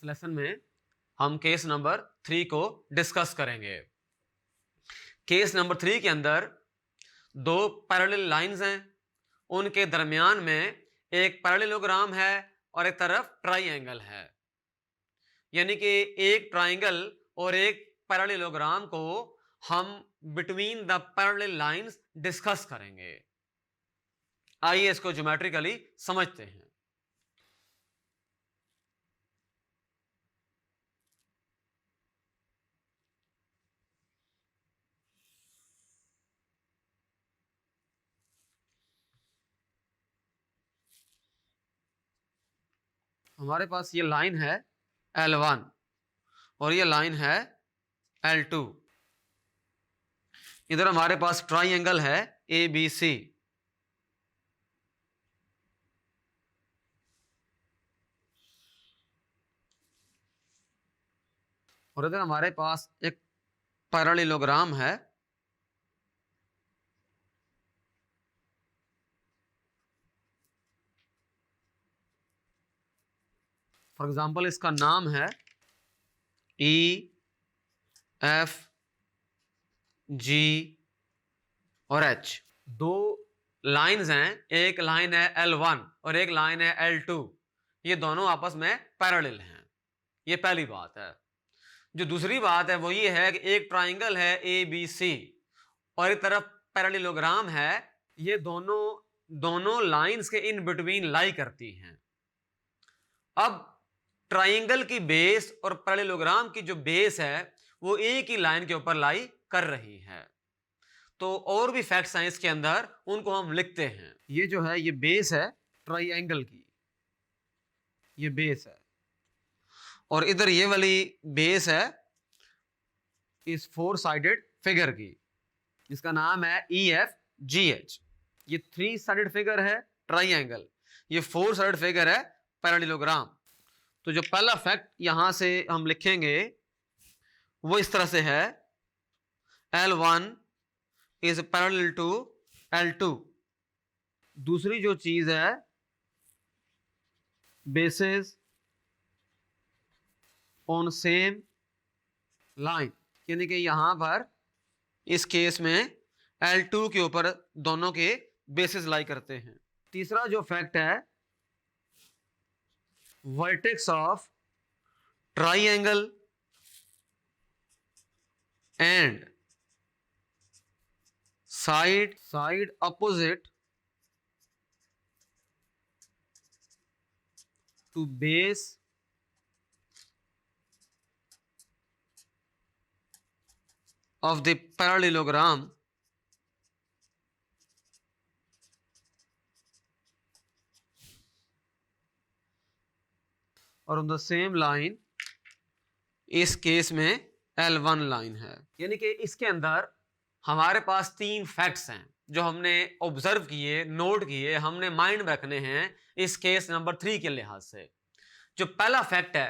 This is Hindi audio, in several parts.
इस लेसन में हम केस नंबर 3 को डिस्कस करेंगे। केस नंबर 3 के अंदर दो पैरेलल लाइंस हैं, उनके दरमियान में एक पैरेललोग्राम है और एक तरफ ट्राइंगल है, यानी कि एक ट्राइंगल और एक पैरेललोग्राम को हम between the parallel lines discuss करेंगे। आइए इसको ज्योमेट्रिकली समझते हैं। हमारे पास ये लाइन है L1 और ये लाइन है L2। इधर हमारे पास ट्राइंगल है ABC और इधर हमारे पास एक पैरेललोग्राम है फॉर एग्जाम्पल इसका नाम है EF G और H। दो लाइंस हैं, एक लाइन है L1 और एक लाइन है L2। ये दोनों आपस में पैरेलल हैं, ये पहली बात है। जो दूसरी बात है वो ये है कि एक ट्राइंगल है ABC और एक तरफ पैरेललोग्राम है। ये दोनों लाइंस के इन बिटवीन लाई करती हैं। अब ट्राइंगल की बेस और पैरेललोग्राम की जो बेस है वो एक ही लाइन के ऊपर लाई कर रही है। तो और भी फैक्ट्स हैं इसके अंदर, उनको हम लिखते हैं। ये जो है ये बेस है ट्राइंगल की, ये बेस है, और इधर ये वाली बेस है इस 4 साइडेड फिगर की, जिसका नाम है EFGH। ये 3 साइडेड फिगर है ट्राइंगल, ये 4 साइडेड फिगर है पैरेललोग्राम। तो जो पहला फैक्ट यहां से हम लिखेंगे वो इस तरह से है, L1 is parallel to L2। दूसरी जो चीज है बेसिस ऑन सेम लाइन, यानी कि यहां पर इस केस में L2 के ऊपर दोनों के बेसिस लाई करते हैं। तीसरा जो फैक्ट है, vertex of triangle and side opposite to base of the parallelogram और on the same line, इस केस में L1 लाइन है। यानी कि इसके अंदर हमारे पास 3 फैक्ट्स हैं जो हमने ऑब्जर्व किए, नोट किए, हमने माइंड में रखने हैं इस केस नंबर 3 के लिहाज से। जो पहला फैक्ट है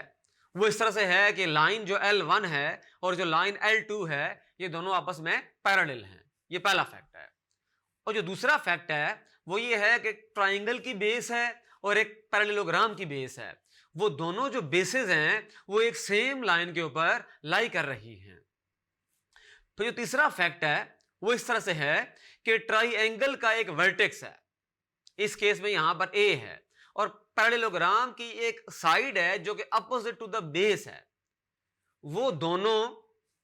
वो इस तरह से है कि लाइन जो L1 है और जो लाइन L2 है ये दोनों आपस में पैरेलल हैं, ये पहला फैक्ट है। और जो दूसरा फैक्ट है वो ये है कि ट्राइंगल की बेस है और एक पैरेललोग्राम की बेस है, वो दोनों जो बेसेस हैं वो एक सेम लाइन के ऊपर लाई कर रही हैं। तो जो तीसरा फैक्ट है वो इस तरह से है कि ट्राइंगल का एक वर्टेक्स है, इस केस में यहां पर A है, और पैरेललोग्राम की एक साइड है जो कि अपोजिट टू द बेस है। वो दोनों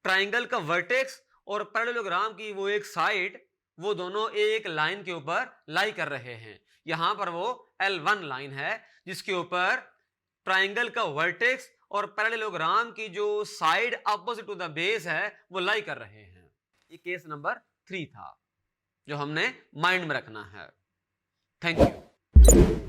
ट्राइंगल का वर्टेक्स और पैरेललोग्राम की वो एक साइड, वो दोनों एक लाइन के ऊपर लाई कर रहे हैं। यहां पर वो L1 लाइन है जिसके ऊपर ट्राइंगल का वर्टेक्स और पैरेललोग्राम की जो side opposite to the base है वो लाई कर रहे हैं। ये केस नंबर 3 था जो हमने माइंड में रखना है। Thank you.